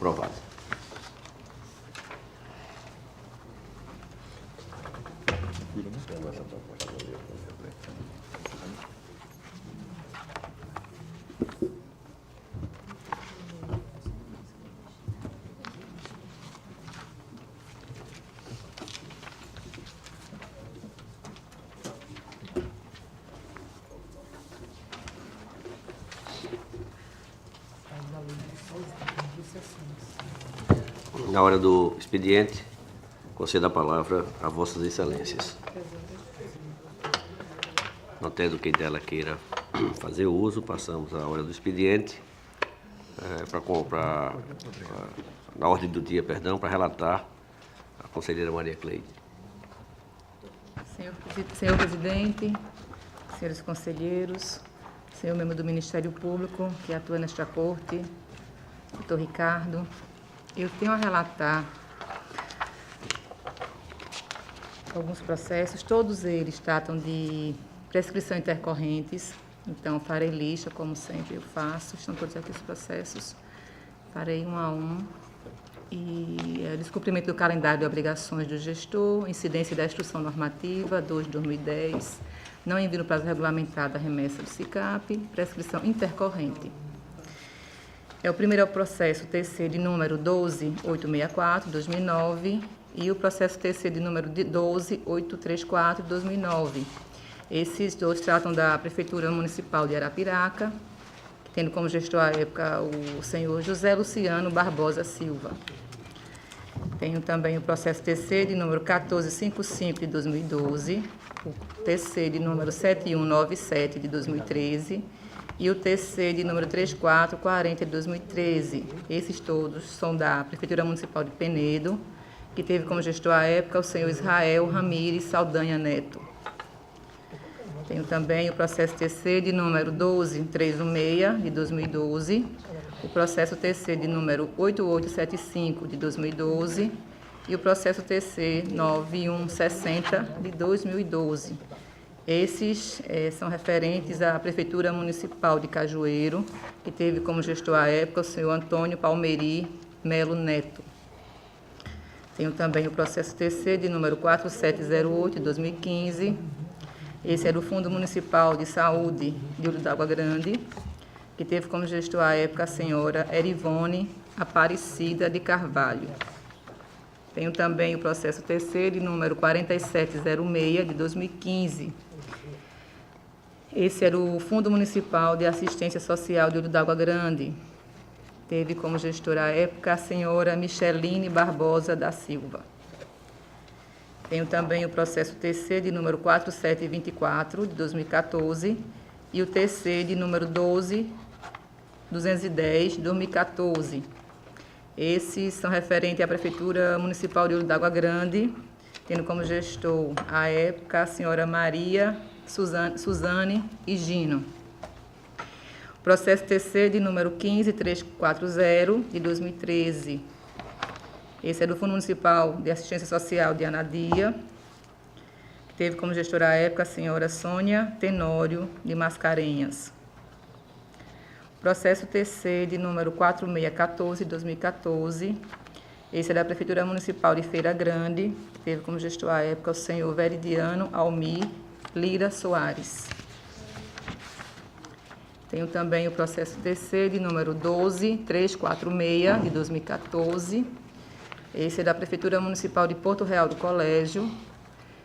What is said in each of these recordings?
Aprovado. Na hora do expediente, concedo a palavra a Vossas Excelências. Não tendo quem dela queira fazer uso, passamos à hora do expediente, na ordem do dia, para relatar a conselheira Maria Cleide. Senhor presidente, senhores conselheiros, senhor membro do Ministério Público que atua nesta corte, doutor Ricardo, eu tenho a relatar alguns processos, todos eles tratam de prescrição intercorrentes, então farei lista, como sempre eu faço, estão todos aqui os processos, farei um a um, e descumprimento do calendário de obrigações do gestor, incidência da instrução normativa 2 de 2010, não envio no prazo regulamentado a remessa do SICAP, prescrição intercorrente. O primeiro é o processo TC de número 12864, 2009, e o processo TC de número 12834, 2009. Esses dois tratam da Prefeitura Municipal de Arapiraca, tendo como gestor à época o senhor José Luciano Barbosa Silva. Tenho também o processo TC de número 1455, de 2012, o TC de número 7197, de 2013, e o TC de número 3440 de 2013. Esses todos são da Prefeitura Municipal de Penedo, que teve como gestor à época o senhor Israel Ramires Saldanha Neto. Tenho também o processo TC de número 12316 de 2012, o processo TC de número 8875 de 2012 e o processo TC 9160 de 2012. Esses são referentes à Prefeitura Municipal de Cajueiro, que teve como gestor à época o senhor Antônio Palmeri Melo Neto. Tenho também o processo TC de número 4708 de 2015. Esse é do Fundo Municipal de Saúde de Olho d'Água Grande, que teve como gestor à época a senhora Erivone Aparecida de Carvalho. Tenho também o processo TC de número 4706 de 2015. Esse era o Fundo Municipal de Assistência Social de Olho d'Água Grande. Teve como gestora à época a senhora Micheline Barbosa da Silva. Tenho também o processo TC de número 4724 de 2014 e o TC de número 12210 de 2014. Esses são referentes à Prefeitura Municipal de Olho d'Água Grande, tendo como gestor à época a senhora Maria Suzane Higino. Processo TC de número 15340 de 2013. Esse é do Fundo Municipal de Assistência Social de Anadia, que teve como gestora à época a senhora Sônia Tenório de Mascarenhas. Processo TC de número 4614 de 2014. Esse é da Prefeitura Municipal de Feira Grande, que teve como gestor à época o senhor Veridiano Almir Lira Soares. Tenho também o processo TC de número 12346 de 2014. Esse é da Prefeitura Municipal de Porto Real do Colégio,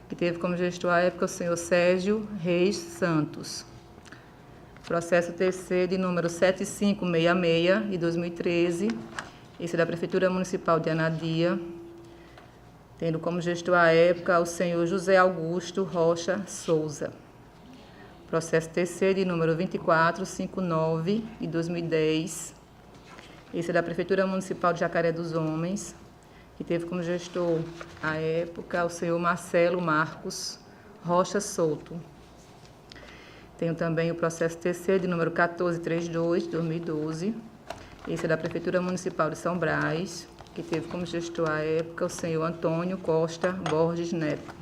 que teve como gestor à época o senhor Sérgio Reis Santos. Processo TC de número 7566 de 2013. Esse é da Prefeitura Municipal de Anadia, tendo como gestor à época o senhor José Augusto Rocha Souza. Processo TC de número 2459 de 2010. Esse é da Prefeitura Municipal de Jacaré dos Homens, que teve como gestor à época o senhor Marcelo Marcos Rocha Souto. Tenho também o processo TC de número 1432 de 2012. Esse é da Prefeitura Municipal de São Brás, que teve como gestor à época o senhor Antônio Costa Borges Neto.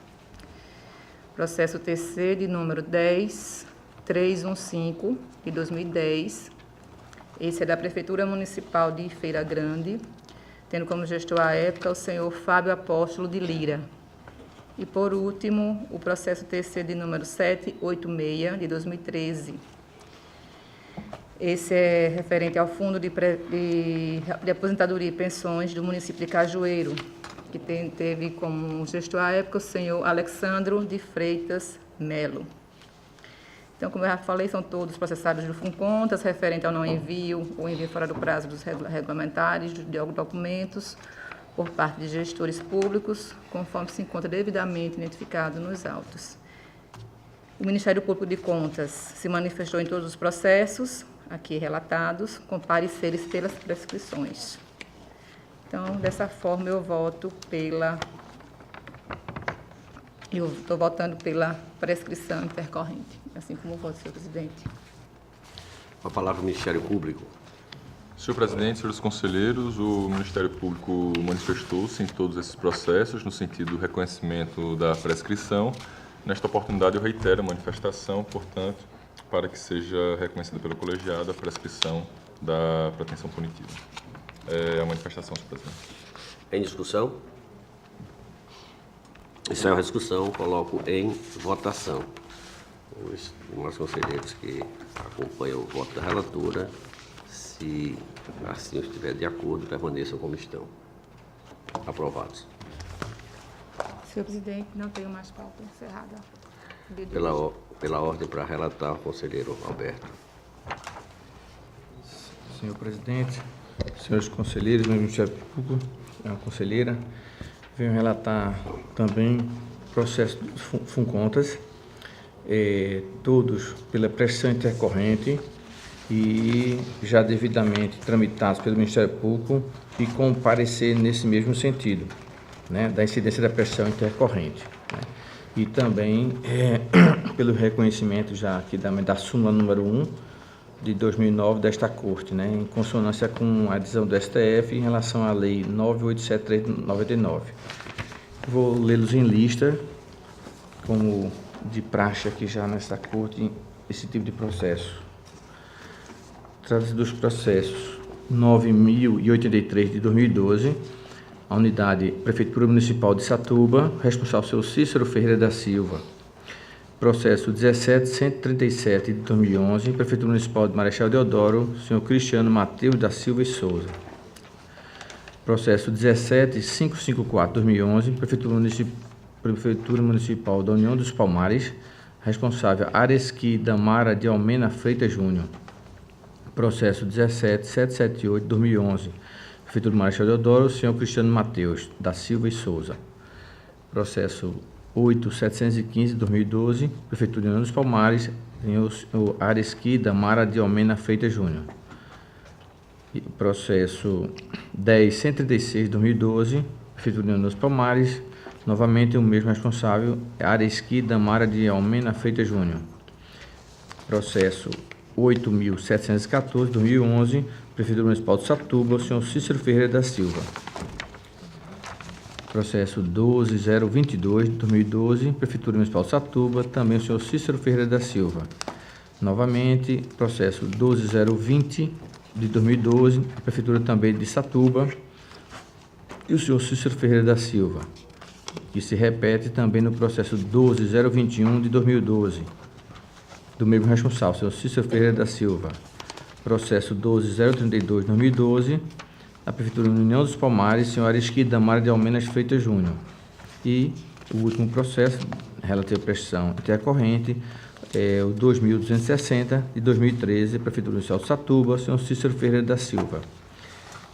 Processo TC de número 10315 de 2010. Esse é da Prefeitura Municipal de Feira Grande, tendo como gestor à época o senhor Fábio Apóstolo de Lira. E, por último, o processo TC de número 786, de 2013. Esse é referente ao Fundo de Aposentadoria e Pensões do município de Cajueiro, que teve como gestor à época o senhor Alexandro de Freitas Melo. Então, como eu já falei, são todos processados do FUNCONTAS, referente ao não envio ou envio fora do prazo dos regulamentares de documentos por parte de gestores públicos, conforme se encontra devidamente identificado nos autos. O Ministério Público de Contas se manifestou em todos os processos aqui relatados, com pareceres pelas prescrições. Então, dessa forma, eu estou votando pela prescrição intercorrente, assim como o voto, senhor presidente. Com a palavra o Ministério Público. Senhor presidente, senhores conselheiros, o Ministério Público manifestou-se em todos esses processos no sentido do reconhecimento da prescrição. Nesta oportunidade, eu reitero a manifestação, portanto, para que seja reconhecida pelo colegiado a prescrição da pretensão punitiva. É a manifestação, senhor presidente. Em discussão? Encerro a discussão, coloco em votação. Os demais conselheiros que acompanham o voto da relatora, se assim estiver de acordo, permaneçam como estão. Aprovados. Senhor presidente, não tenho mais pauta encerrada. Pela ordem para relatar, o conselheiro Alberto. Senhor presidente, senhores conselheiros, meu Ministério Público, a conselheira, venho relatar também o processo dos FUNCONTAS, todos pela prescrição intercorrente e já devidamente tramitados pelo Ministério Público e com parecer nesse mesmo sentido, né, da incidência da prescrição intercorrente, né, e também pelo reconhecimento já aqui da súmula número 1 de 2009 desta Corte, né, em consonância com a decisão do STF em relação à Lei 9.873/99. Vou lê-los em lista, como de praxe aqui já nesta Corte, esse tipo de processo. Trata-se dos processos 9.083 de 2012, a unidade Prefeitura Municipal de Satuba, responsável seu Cícero Ferreira da Silva. Processo 17.137 de 2011, Prefeitura Municipal de Marechal Deodoro, senhor Cristiano Mateus da Silva e Souza. Processo 17.554 de 2011, Prefeitura Municipal da União dos Palmares, responsável Aresqui Damara de Almena Freitas Júnior. Processo 17.778 de 2011, Prefeitura de Marechal Deodoro, senhor Cristiano Mateus da Silva e Souza. Processo 8.715 de 2012, Prefeitura de União dos Palmares, senhor Aresqui Damara de Almena Freitas Júnior. Processo 10.136 de 2012, Prefeitura de União dos Palmares, novamente o mesmo responsável, Aresqui Damara de Almena Freitas Júnior. Processo 8.714 de 2011, Prefeitura Municipal de Satuba, senhor Cícero Ferreira da Silva. Processo 12.022 de 2012, Prefeitura Municipal de Satuba, também o senhor Cícero Ferreira da Silva. Novamente, processo 12.020 de 2012, Prefeitura também de Satuba, e o senhor Cícero Ferreira da Silva, que se repete também no processo 12.021 de 2012, do mesmo responsável, senhor Cícero Ferreira da Silva. Processo 12.032 de 2012, a Prefeitura de União dos Palmares, senhor Aresqui Damara de Almena Freitas Júnior. E o último processo, relativo à prescrição intercorrente, o 2.260 de 2013, Prefeitura Municipal de Satuba, senhor Cícero Ferreira da Silva.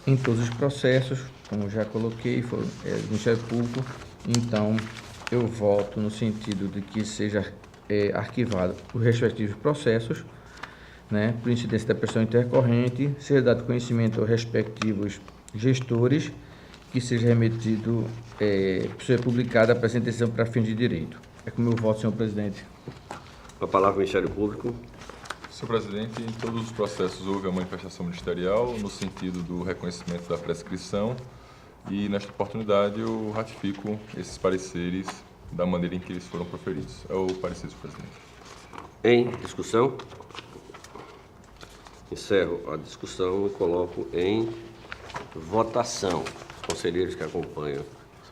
Em todos os processos, como já coloquei, foram do Ministério Público, então eu voto no sentido de que seja arquivado os respectivos processos, né, por incidência da prescrição intercorrente, seja dado conhecimento aos respectivos gestores, que seja remetido, seja publicada a presente decisão para fins de direito. É com o meu voto, senhor presidente. Com a palavra o Ministério Público. Senhor presidente, em todos os processos houve a manifestação ministerial no sentido do reconhecimento da prescrição e, nesta oportunidade, eu ratifico esses pareceres da maneira em que eles foram proferidos. É o parecer, senhor presidente. Em discussão? Encerro a discussão e coloco em votação. Os conselheiros que acompanham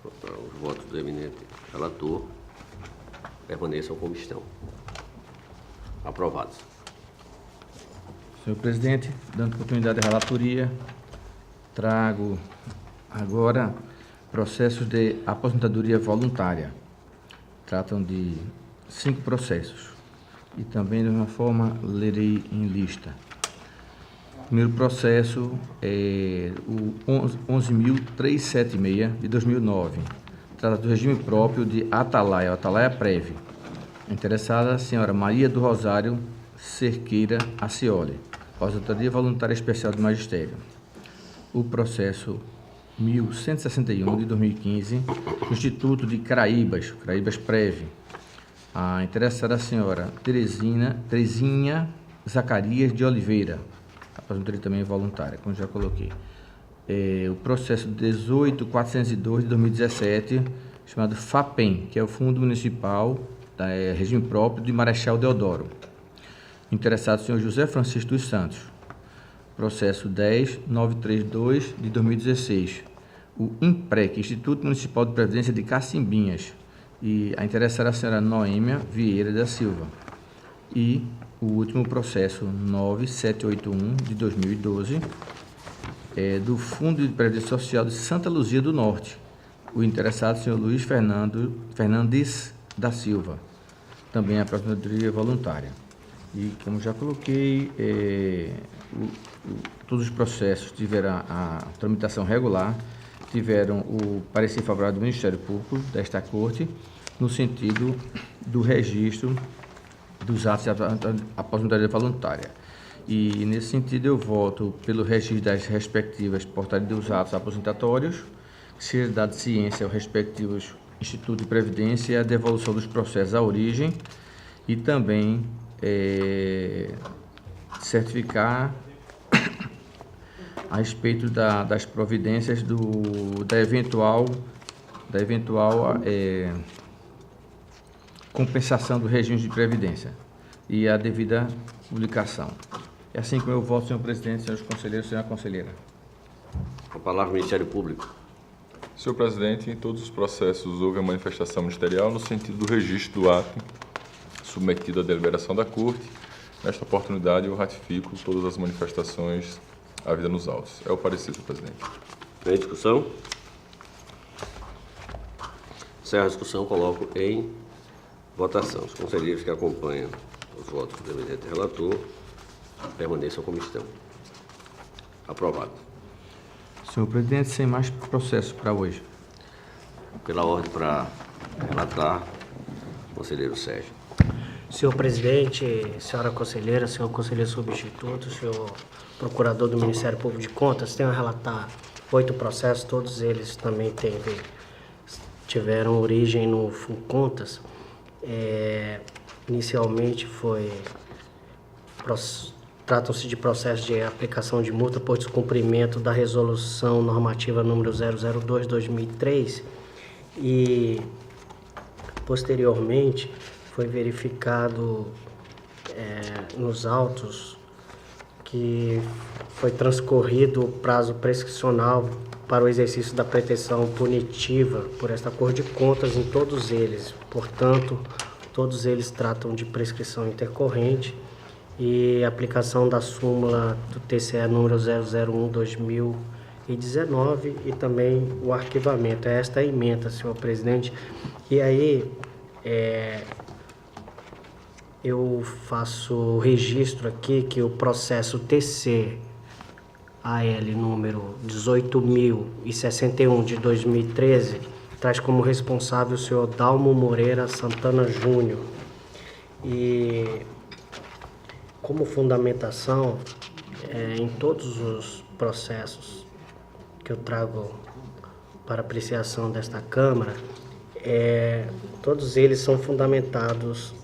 os votos do eminente relator permaneçam como estão. Aprovados. Senhor presidente, dando continuidade à relatoria, trago agora processos de aposentadoria voluntária. Tratam de 5 processos e também, de uma forma, lerei em lista. O primeiro processo é o 11.376 de 2009. Trata do regime próprio de Atalaia, Atalaia Prev. Interessada a senhora Maria do Rosário Cerqueira Acioli, aposentadoria voluntária especial de magistério. O processo 1161 de 2015, no Instituto de Caraíbas, Caraíbas Prev. A interessada a senhora Terezinha Zacarias de Oliveira, aposentadoria também voluntária, como já coloquei. O processo 18.402 de 2017, chamado FAPEM, que é o Fundo Municipal Regime Próprio de Marechal Deodoro. Interessado o senhor José Francisco dos Santos. Processo 10.932 de 2016, o IMPREC, Instituto Municipal de Previdência de Cacimbinhas, e a interessada a senhora Noêmia Vieira da Silva. E o último processo 9781 de 2012, do Fundo de Previdência Social de Santa Luzia do Norte. O interessado o senhor Luiz Fernandes da Silva, também a aposentadoria voluntária. E, como já coloquei, todos os processos tiveram a tramitação regular, tiveram o parecer favorável do Ministério Público desta Corte, no sentido do registro dos atos de aposentadoria voluntária. E, nesse sentido, eu voto pelo registro das respectivas portarias dos atos aposentatórios, que seja dado ciência aos respectivos Instituto de Previdência e a devolução dos processos à origem, e também certificar a respeito das providências da eventual compensação do regime de previdência e a devida publicação. É assim como eu voto, senhor presidente, senhores conselheiros, senhora conselheira. Com a palavra o Ministério Público. Senhor presidente, em todos os processos houve a manifestação ministerial no sentido do registro do ato submetido à deliberação da Corte. Nesta oportunidade, eu ratifico todas as manifestações havidas nos autos. É o parecer, senhor presidente. Em discussão? Encerro a discussão, coloco em votação. Os conselheiros que acompanham os votos do eminente relator permaneçam como estão. Aprovado. Senhor presidente, sem mais processos para hoje. Pela ordem para relatar, conselheiro Sérgio. Senhor presidente, senhora conselheira, senhor conselheiro substituto, senhor procurador do Ministério Público de Contas, tenho a relatar 8 processos, todos eles também tiveram origem no FUNCONTAS. Inicialmente tratam-se de processos de aplicação de multa por descumprimento da resolução normativa número 002/2003 e, posteriormente, foi verificado nos autos que foi transcorrido o prazo prescricional para o exercício da pretensão punitiva por esta Corte de Contas em todos eles. Portanto, todos eles tratam de prescrição intercorrente e aplicação da súmula do TCE número 001/2019 e também o arquivamento. É esta a ementa, senhor presidente. E aí, eu faço o registro aqui que o processo TCAL número 18.061 de 2013 traz como responsável o senhor Dalmo Moreira Santana Júnior. E como fundamentação, em todos os processos que eu trago para apreciação desta Câmara, todos eles são fundamentados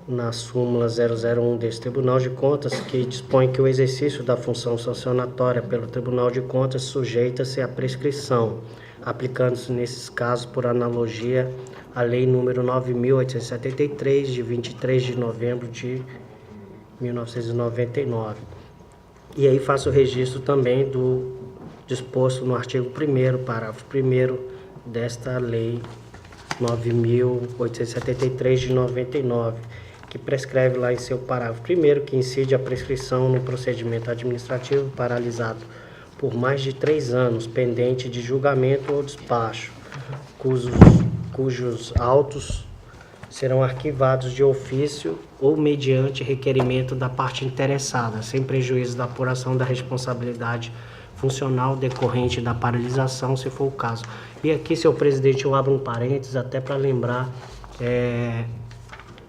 na súmula 001 deste Tribunal de Contas, que dispõe que o exercício da função sancionatória pelo Tribunal de Contas sujeita-se à prescrição, aplicando-se nesses casos por analogia à Lei número 9.873, de 23 de novembro de 1999. E aí faço o registro também do disposto no artigo 1º, parágrafo 1º desta lei 9.873 de 99, que prescreve lá em seu parágrafo 1º que incide a prescrição no procedimento administrativo paralisado por mais de 3 anos, pendente de julgamento ou despacho, cujos autos serão arquivados de ofício ou mediante requerimento da parte interessada, sem prejuízo da apuração da responsabilidade funcional decorrente da paralisação, se for o caso. E aqui, senhor presidente, eu abro um parênteses até para lembrar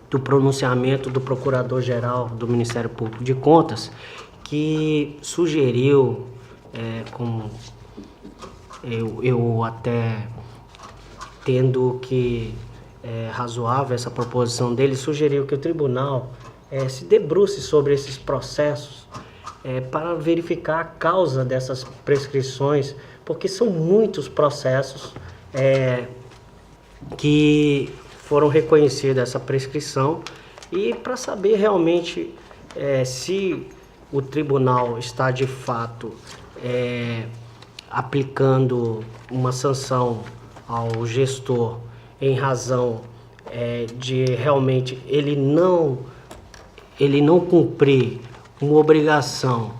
do pronunciamento do Procurador-Geral do Ministério Público de Contas, que sugeriu, como eu até tendo que razoável essa proposição dele, sugeriu que o tribunal se debruce sobre esses processos para verificar a causa dessas prescrições, porque são muitos processos que foram reconhecidos essa prescrição, e para saber realmente se o tribunal está de fato aplicando uma sanção ao gestor em razão de realmente ele não cumprir uma obrigação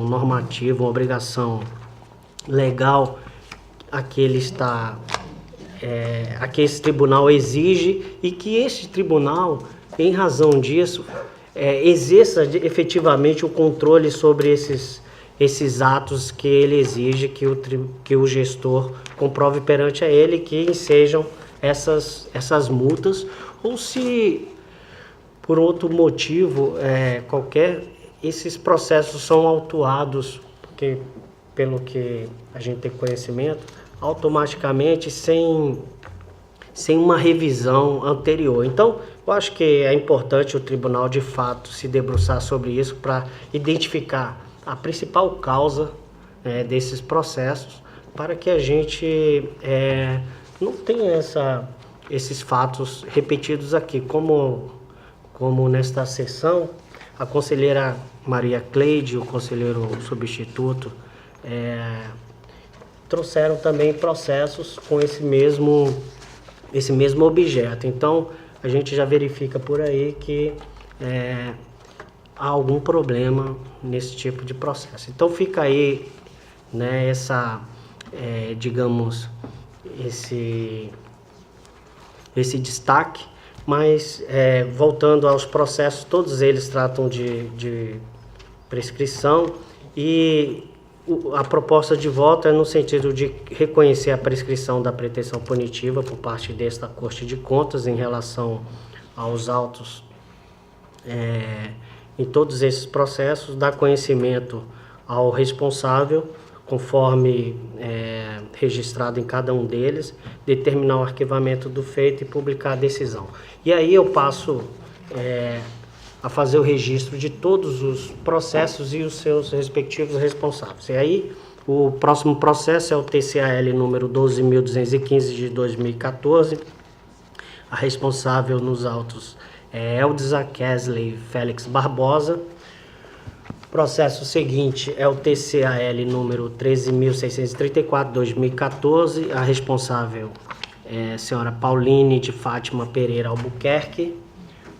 normativa, uma obrigação legal a que esse tribunal exige, e que esse tribunal, em razão disso, exerça efetivamente o controle sobre esses atos que ele exige que o gestor comprove perante a ele que ensejam essas multas, ou se por outro motivo qualquer, esses processos são autuados, porque pelo que a gente tem conhecimento, automaticamente sem uma revisão anterior. Então, eu acho que é importante o tribunal de fato se debruçar sobre isso para identificar a principal causa desses processos, para que a gente não tenha esses fatos repetidos aqui. Como nesta sessão, a conselheira Maria Cleide, o conselheiro substituto, trouxeram também processos com esse mesmo objeto. Então, a gente já verifica por aí que há algum problema nesse tipo de processo. Então fica aí, né, esse destaque, mas voltando aos processos, todos eles tratam de prescrição, e a proposta de voto é no sentido de reconhecer a prescrição da pretensão punitiva por parte desta Corte de Contas em relação aos autos em todos esses processos, dar conhecimento ao responsável, conforme registrado em cada um deles, determinar o arquivamento do feito e publicar a decisão. E aí eu passo a fazer o registro de todos os processos e os seus respectivos responsáveis. E aí o próximo processo é o TCAL número 12.215 de 2014. A responsável nos autos é Eldza Kesley Félix Barbosa. O processo seguinte é o TCAL número 13.634 de 2014. A responsável é a senhora Pauline de Fátima Pereira Albuquerque.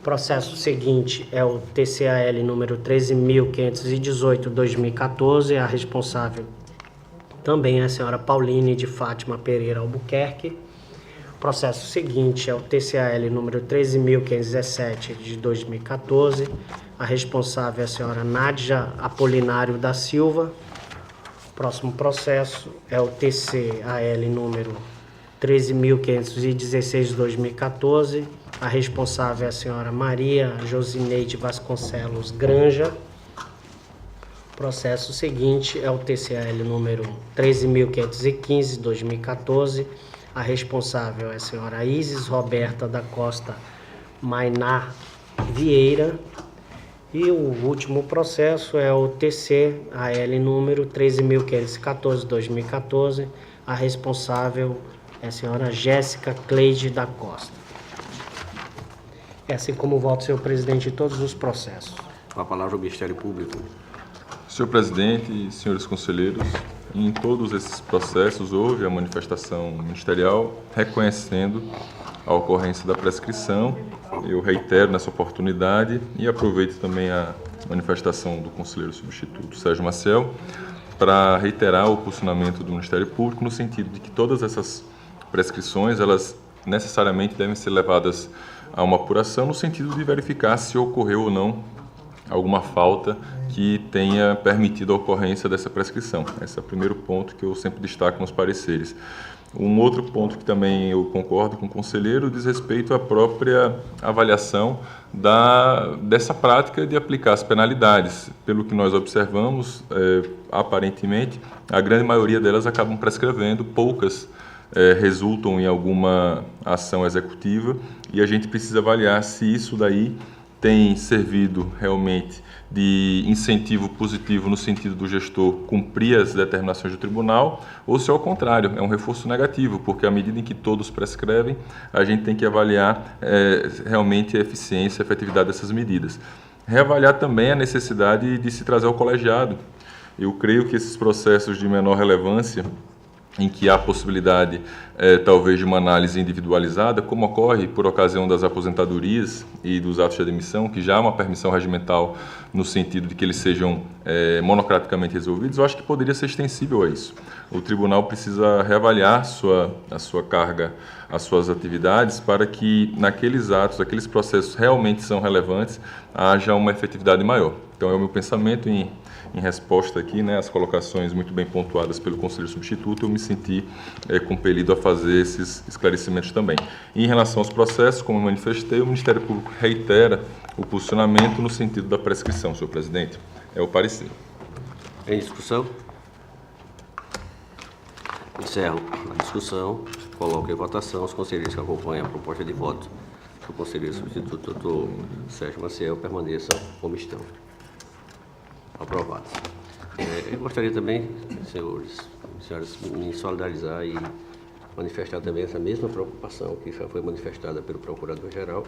O processo seguinte é o TCAL número 13.518 de 2014. A responsável também é a senhora Pauline de Fátima Pereira Albuquerque. O processo seguinte é o TCAL número 13.517 de 2014. A responsável é a senhora Nádia Apolinário da Silva. O próximo processo é o TCAL número 13.516 de 2014. A responsável é a senhora Maria Josineide Vasconcelos Granja. O processo seguinte é o TCAL número 13.515 de 2014. A responsável é a senhora Isis Roberta da Costa Mainar Vieira. E o último processo é o TCAL número 13.514 de 2014. A responsável é a senhora Jéssica Cleide da Costa. É assim como voto, senhor presidente, em todos os processos. Com a palavra o Ministério Público. Senhor presidente e senhores conselheiros, em todos esses processos houve a manifestação ministerial reconhecendo a ocorrência da prescrição. Eu reitero nessa oportunidade e aproveito também a manifestação do conselheiro substituto Sérgio Maciel para reiterar o posicionamento do Ministério Público no sentido de que todas essas prescrições, elas necessariamente devem ser levadas a uma apuração no sentido de verificar se ocorreu ou não alguma falta que tenha permitido a ocorrência dessa prescrição. Esse é o primeiro ponto que eu sempre destaco nos pareceres. Um outro ponto que também eu concordo com o conselheiro diz respeito à própria avaliação dessa prática de aplicar as penalidades. Pelo que nós observamos, aparentemente, a grande maioria delas acabam prescrevendo, poucas resultam em alguma ação executiva, e a gente precisa avaliar se isso daí tem servido realmente de incentivo positivo no sentido do gestor cumprir as determinações do tribunal, ou se ao contrário, é um reforço negativo, porque à medida em que todos prescrevem, a gente tem que avaliar realmente a eficiência e a efetividade dessas medidas. Reavaliar também a necessidade de se trazer ao colegiado. Eu creio que esses processos de menor relevância, em que há possibilidade, talvez, de uma análise individualizada, como ocorre por ocasião das aposentadorias e dos atos de admissão, que já há uma permissão regimental no sentido de que eles sejam monocraticamente resolvidos, eu acho que poderia ser extensível a isso. O tribunal precisa reavaliar a sua carga, as suas atividades, para que naqueles atos, aqueles processos realmente são relevantes, haja uma efetividade maior. Então, é o meu pensamento em resposta aqui, né, às colocações muito bem pontuadas pelo conselheiro substituto, eu me senti compelido a fazer esses esclarecimentos também. E em relação aos processos, como eu manifestei, o Ministério Público reitera o posicionamento no sentido da prescrição, senhor presidente. É o parecer. Em discussão? Encerro a discussão. Coloco em votação os conselheiros que acompanham a proposta de voto do conselheiro substituto, doutor Sérgio Maciel, permaneçam como estão. Aprovados. Eu gostaria também, senhores e senhoras, me solidarizar e manifestar também essa mesma preocupação que já foi manifestada pelo Procurador-Geral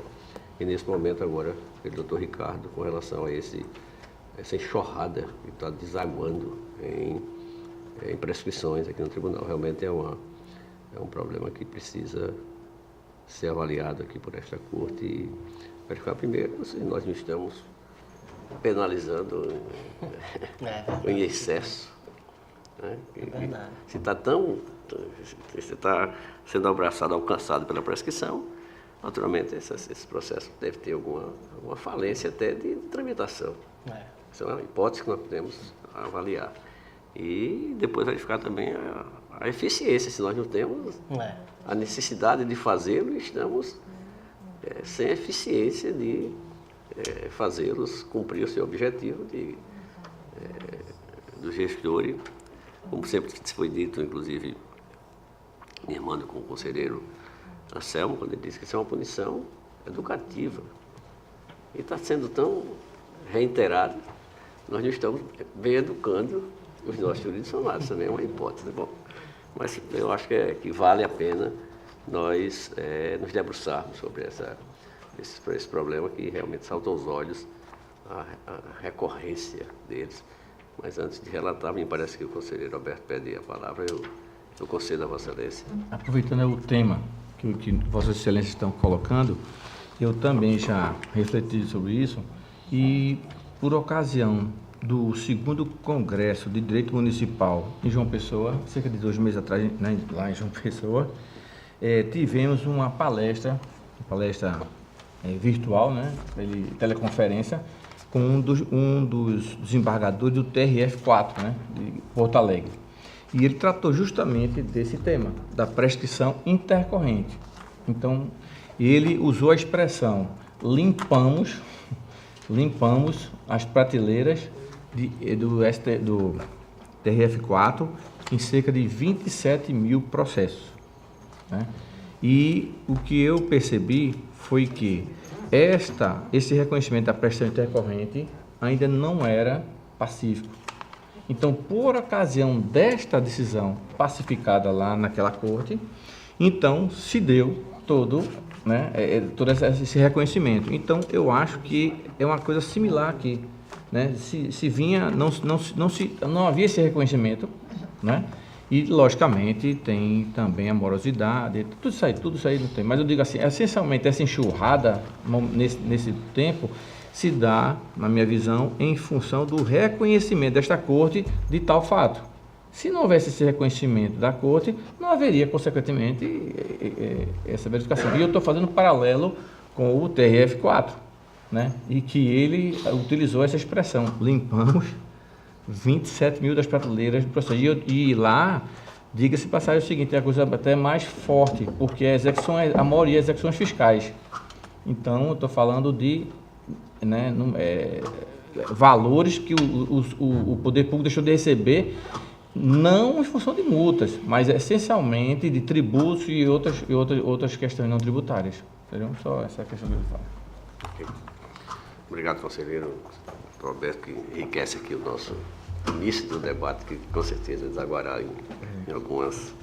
e, nesse momento, agora, pelo doutor Ricardo, com relação a essa enxurrada que está desaguando em prescrições aqui no Tribunal. Realmente é um problema que precisa ser avaliado aqui por esta Corte e verificar primeiro se nós não estamos penalizando em excesso. Né? Se está sendo abraçado, alcançado pela prescrição, naturalmente esse processo deve ter alguma falência até de tramitação. Essa é uma hipótese que nós podemos avaliar. E depois verificar também a eficiência, se nós não temos a necessidade de fazê-lo e estamos sem eficiência de fazê-los cumprir o seu objetivo do gestor, e, como sempre foi dito, inclusive, irmando com o conselheiro Anselmo, quando ele disse que isso é uma punição educativa. E está sendo tão reiterado, nós não estamos bem educando os nossos jurisdicionados, também é uma hipótese. Bom, mas eu acho que vale a pena nós nos debruçarmos sobre esse problema que realmente salta aos olhos a recorrência deles. Mas antes de relatar, me parece que o conselheiro Alberto pede a palavra, eu concedo a Vossa Excelência. Aproveitando o tema que Vossa Excelência estão colocando, eu também já refleti sobre isso e, por ocasião do 2º Congresso de Direito Municipal em João Pessoa, cerca de 2 meses atrás, né, lá em João Pessoa, tivemos uma palestra virtual, né, teleconferência, com um dos desembargadores do TRF4, né, de Porto Alegre. E ele tratou justamente desse tema, da prescrição intercorrente. Então, ele usou a expressão limpamos as prateleiras do TRF4 em cerca de 27 mil processos, né? E o que eu percebi foi que esse reconhecimento da prescrição intercorrente ainda não era pacífico. Então, por ocasião desta decisão pacificada lá naquela corte, então se deu todo esse reconhecimento. Então, eu acho que é uma coisa similar aqui. né, não havia esse reconhecimento, né? E, logicamente, tem também a morosidade, tudo isso aí não tem. Mas eu digo assim, essencialmente, essa enxurrada, nesse tempo, se dá, na minha visão, em função do reconhecimento desta corte de tal fato. Se não houvesse esse reconhecimento da corte, não haveria, consequentemente, essa verificação. E eu estou fazendo paralelo com o TRF4, né? E que ele utilizou essa expressão, limpamos 27 mil das prateleiras do processo. E lá, diga-se passagem o seguinte, é a coisa até mais forte, porque a maioria é execuções fiscais. Então, eu estou falando de, né, valores que o poder público deixou de receber, não em função de multas, mas essencialmente de tributos e outras questões não tributárias. Entendeu? Só essa questão que eu falo. Okay. Obrigado, conselheiro Roberto, que enriquece aqui o nosso início do debate, que com certeza desaguará em algumas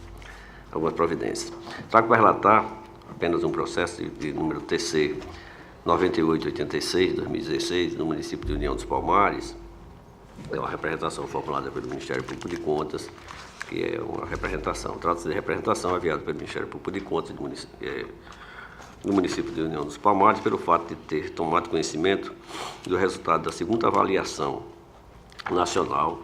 providências. Trago para relatar apenas um processo de número TC 9886, 2016, no município de União dos Palmares. É uma representação formulada pelo Ministério Público de Contas, que é uma representação, trata-se de representação enviada pelo Ministério Público de Contas do município de União dos Palmares, pelo fato de ter tomado conhecimento do resultado da segunda avaliação nacional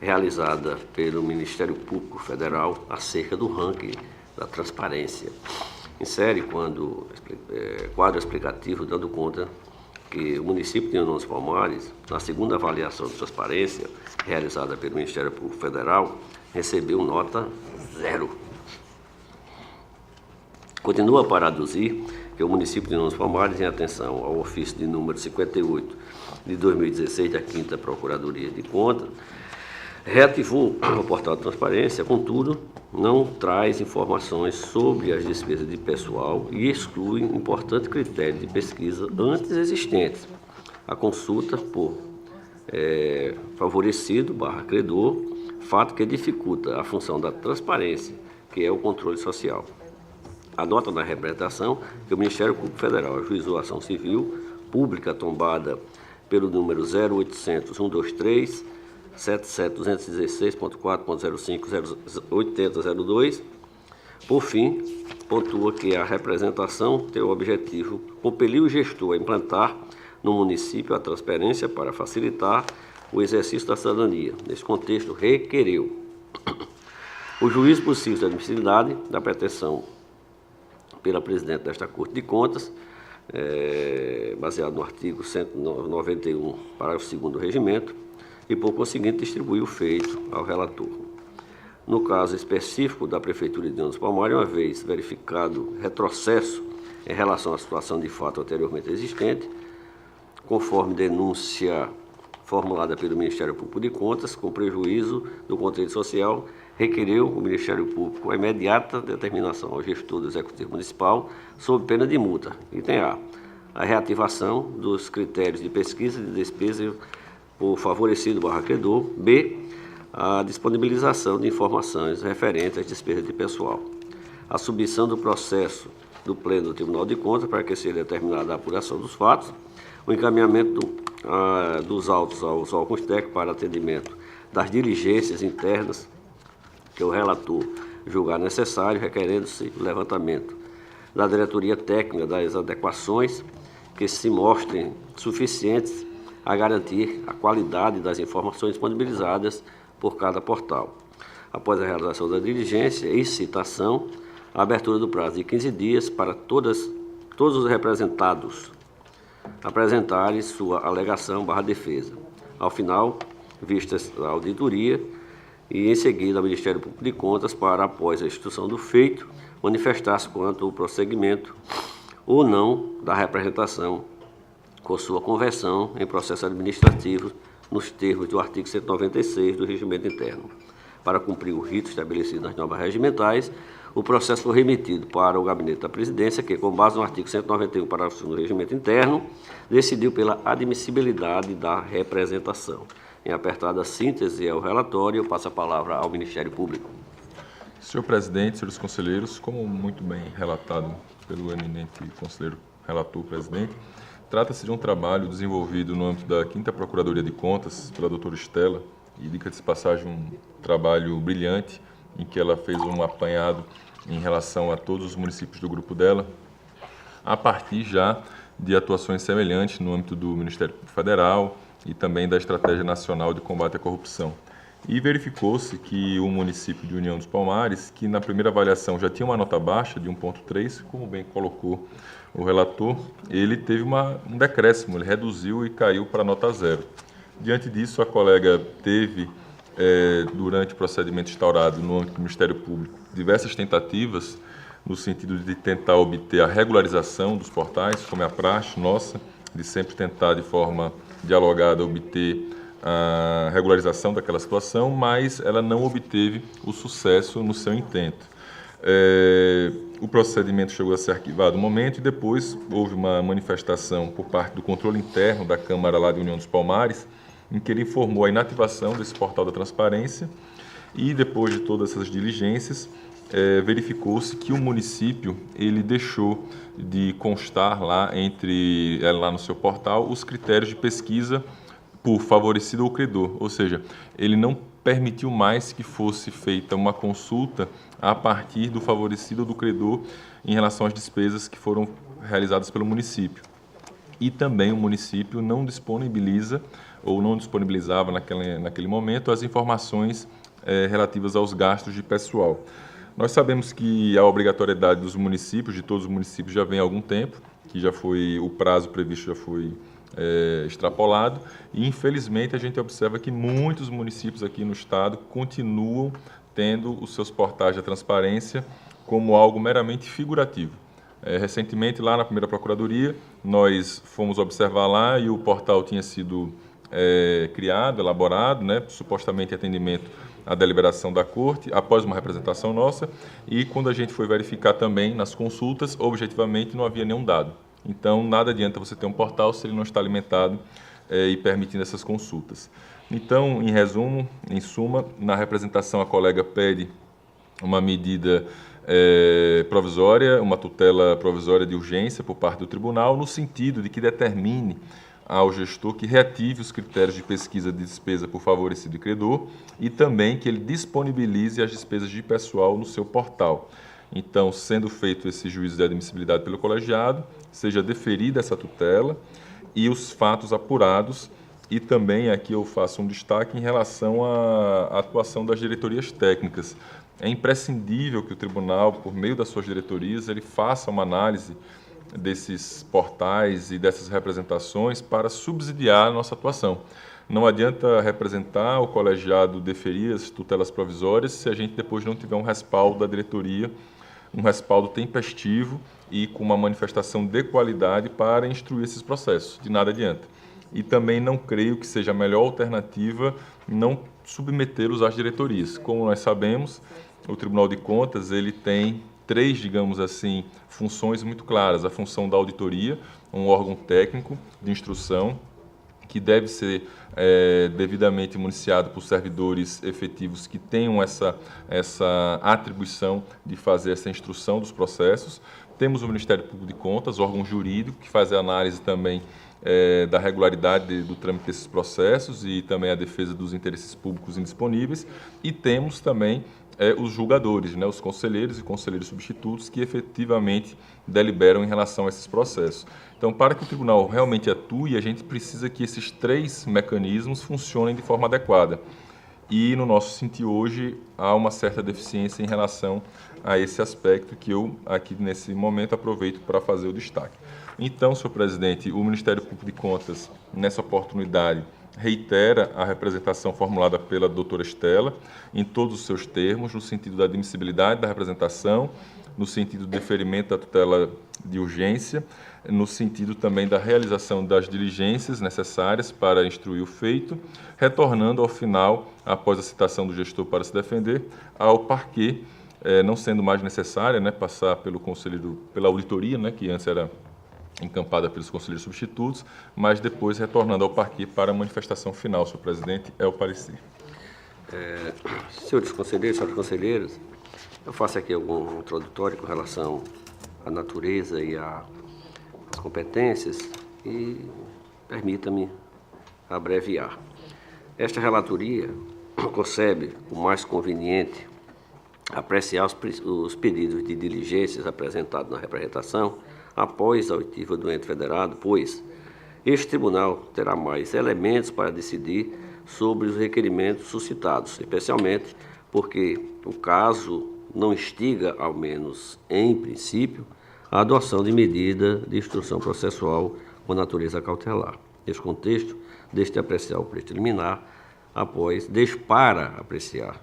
realizada pelo Ministério Público Federal acerca do ranking da transparência. Insere quadro explicativo dando conta que o município de União dos Palmares, na segunda avaliação de transparência realizada pelo Ministério Público Federal, recebeu nota 0. Continua para aduzir que o município de União dos Palmares, em atenção ao ofício de número 58 de 2016 da 5ª Procuradoria de Contas, reativou o portal de transparência, contudo, não traz informações sobre as despesas de pessoal e exclui um importante critério de pesquisa antes existentes, a consulta por favorecido/credor, fato que dificulta a função da transparência, que é o controle social. Anota na representação que o Ministério Público Federal ajuizou a ação civil pública tombada pelo número 0800 123 77.216.4.05.8002. Por fim, pontua que a representação tem o objetivo compelir o gestor a implantar no município a transparência para facilitar o exercício da cidadania. Nesse contexto, requereu o juízo possível de admissibilidade da pretensão pela presidente desta Corte de Contas, baseado no artigo 191, parágrafo 2º do regimento, e por conseguinte distribuir o feito ao relator. No caso específico da Prefeitura de União dos Palmares, uma vez verificado retrocesso em relação à situação de fato anteriormente existente, conforme denúncia formulada pelo Ministério Público de Contas, com prejuízo do controle social, requereu o Ministério Público a imediata determinação ao gestor do Executivo Municipal sob pena de multa. Item A. A reativação dos critérios de pesquisa e de despesa por favorecido/credor. B. A disponibilização de informações referentes às despesas de pessoal. A submissão do processo do Pleno do Tribunal de Contas para que seja determinada a apuração dos fatos. O encaminhamento dos autos aos órgãos técnicos para atendimento das diligências internas que o relator julgar necessário, requerendo-se o levantamento da diretoria técnica das adequações que se mostrem suficientes a garantir a qualidade das informações disponibilizadas por cada portal. Após a realização da diligência e citação, a abertura do prazo de 15 dias para todos os representados apresentarem sua alegação/defesa. Ao final, vista a auditoria e em seguida ao Ministério Público de Contas para, após a instituição do feito, manifestar-se quanto ao prosseguimento ou não da representação com sua conversão em processo administrativo nos termos do artigo 196 do Regimento Interno. Para cumprir o rito estabelecido nas normas regimentais, o processo foi remetido para o Gabinete da Presidência, que, com base no artigo 191, parágrafo 2º do Regimento Interno, decidiu pela admissibilidade da representação. Em apertada síntese ao relatório, eu passo a palavra ao Ministério Público. Senhor presidente, senhores conselheiros, como muito bem relatado pelo eminente conselheiro relator presidente, Trata-se de um trabalho desenvolvido no âmbito da 5ª Procuradoria de Contas pela doutora Estela, e diga-se de passagem um trabalho brilhante, em que ela fez um apanhado em relação a todos os municípios do grupo dela, a partir já de atuações semelhantes no âmbito do Ministério Público Federal e também da Estratégia Nacional de Combate à Corrupção. E verificou-se que o município de União dos Palmares, que na primeira avaliação já tinha uma nota baixa de 1,3, como bem colocou o relator, ele teve um decréscimo, ele reduziu e caiu para nota 0. Diante disso, a colega teve, durante o procedimento instaurado no âmbito do Ministério Público, diversas tentativas no sentido de tentar obter a regularização dos portais, como é a praxe nossa, de sempre tentar de forma dialogada obter a regularização daquela situação, mas ela não obteve o sucesso no seu intento. O procedimento chegou a ser arquivado um momento e depois houve uma manifestação por parte do controle interno da Câmara lá de União dos Palmares, em que ele informou a inativação desse portal da transparência e depois de todas essas diligências, verificou-se que o município ele deixou de constar lá no seu portal os critérios de pesquisa por favorecido ou credor, ou seja, ele não permitiu mais que fosse feita uma consulta a partir do favorecido ou do credor em relação às despesas que foram realizadas pelo município. E também o município não disponibiliza ou não disponibilizava naquele momento as informações relativas aos gastos de pessoal. Nós sabemos que a obrigatoriedade dos municípios, de todos os municípios, já vem há algum tempo, que o prazo previsto já foi extrapolado, e infelizmente a gente observa que muitos municípios aqui no estado continuam tendo os seus portais de transparência como algo meramente figurativo. Recentemente, lá na primeira Procuradoria, nós fomos observar lá e o portal tinha sido criado, elaborado, supostamente em atendimento à deliberação da Corte, após uma representação nossa, e quando a gente foi verificar também nas consultas, objetivamente não havia nenhum dado. Então, nada adianta você ter um portal se ele não está alimentado e permitindo essas consultas. Então, em resumo, em suma, na representação a colega pede uma medida provisória, uma tutela provisória de urgência por parte do tribunal, no sentido de que determine ao gestor que reative os critérios de pesquisa de despesa por favorecido e credor e também que ele disponibilize as despesas de pessoal no seu portal. Então, sendo feito esse juízo de admissibilidade pelo colegiado, seja deferida essa tutela e os fatos apurados. E também aqui eu faço um destaque em relação à atuação das diretorias técnicas. É imprescindível que o tribunal, por meio das suas diretorias, ele faça uma análise desses portais e dessas representações para subsidiar a nossa atuação. Não adianta representar o colegiado deferir as tutelas provisórias se a gente depois não tiver um respaldo da diretoria, um respaldo tempestivo e com uma manifestação de qualidade para instruir esses processos. De nada adianta. E também não creio que seja a melhor alternativa não submetê-los às diretorias. Como nós sabemos, o Tribunal de Contas ele tem 3, digamos assim, funções muito claras. A função da auditoria, um órgão técnico de instrução, que deve ser devidamente municiado por servidores efetivos que tenham essa atribuição de fazer essa instrução dos processos. Temos o Ministério Público de Contas, órgão jurídico, que faz a análise também da regularidade do trâmite desses processos e também a defesa dos interesses públicos indisponíveis. E temos também os julgadores, os conselheiros e conselheiros substitutos que efetivamente deliberam em relação a esses processos. Então, para que o tribunal realmente atue, a gente precisa que esses 3 mecanismos funcionem de forma adequada. E, no nosso sentir hoje, há uma certa deficiência em relação a esse aspecto que eu, aqui nesse momento, aproveito para fazer o destaque. Então, senhor presidente, o Ministério Público de Contas, nessa oportunidade, reitera a representação formulada pela doutora Estela, em todos os seus termos, no sentido da admissibilidade da representação, no sentido do deferimento da tutela de urgência, no sentido também da realização das diligências necessárias para instruir o feito, retornando ao final, após a citação do gestor para se defender, ao parquê, não sendo mais necessária passar pela auditoria, que antes era encampada pelos conselheiros substitutos, mas depois retornando ao parquê para a manifestação final, senhor presidente, é o parecer. Senhores conselheiros, senhoras conselheiras, eu faço aqui algum introdutório com relação à natureza e às competências e permita-me abreviar. Esta relatoria concebe o mais conveniente apreciar os pedidos de diligências apresentados na representação após a oitiva do ente federado, pois este tribunal terá mais elementos para decidir sobre os requerimentos suscitados, especialmente porque o caso não instiga, ao menos em princípio, a adoção de medida de instrução processual com natureza cautelar. Neste contexto, deixe apreciar o pleito liminar para apreciar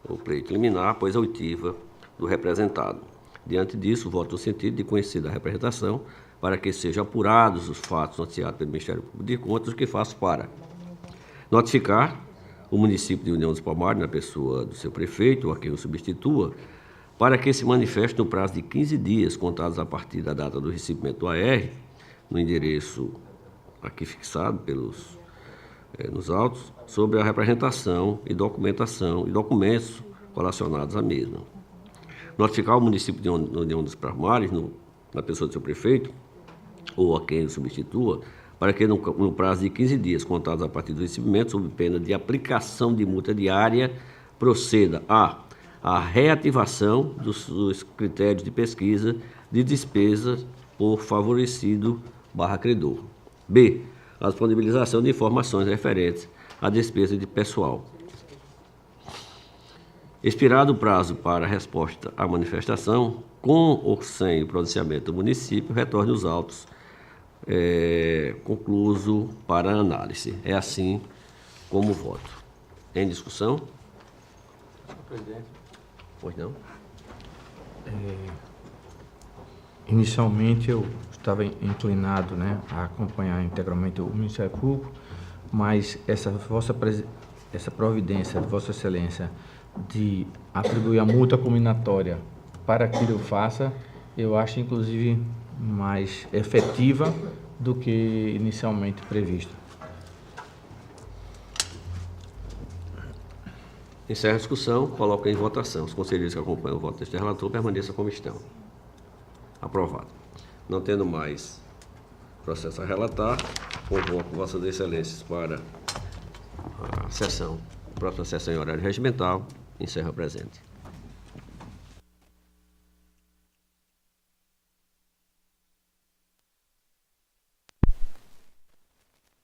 o pleito liminar após a oitiva do representado. Diante disso, voto no sentido de conhecida a representação para que sejam apurados os fatos noticiados pelo Ministério Público de Contas, o que faço para notificar o município de União dos Palmares, na pessoa do seu prefeito ou a quem o substitua, para que se manifeste no prazo de 15 dias, contados a partir da data do recebimento do AR, no endereço aqui fixado nos autos, sobre a representação e documentação e documentos relacionados à mesma. Notificar o município de União dos Palmares, na pessoa do seu prefeito, ou a quem o substitua, para que no prazo de 15 dias, contados a partir do recebimento, sob pena de aplicação de multa diária, proceda a reativação dos critérios de pesquisa de despesas por favorecido/credor. B. A disponibilização de informações referentes à despesa de pessoal. Expirado o prazo para a resposta à manifestação, com ou sem o pronunciamento do município, retorne os autos concluso para análise. É assim como voto. Em discussão? Senhor presidente. Pois não? Inicialmente eu estava inclinado, né, a acompanhar integralmente o Ministério Público, mas essa providência de Vossa Excelência de atribuir a multa combinatória para que eu faça, eu acho inclusive mais efetiva do que inicialmente previsto. Encerra a discussão, coloca em votação. Os conselheiros que acompanham o voto deste relator permaneçam como estão. Aprovado. Não tendo mais processo a relatar, convoco Vossas Excelências para a próxima sessão em horário regimental. Encerro a presente.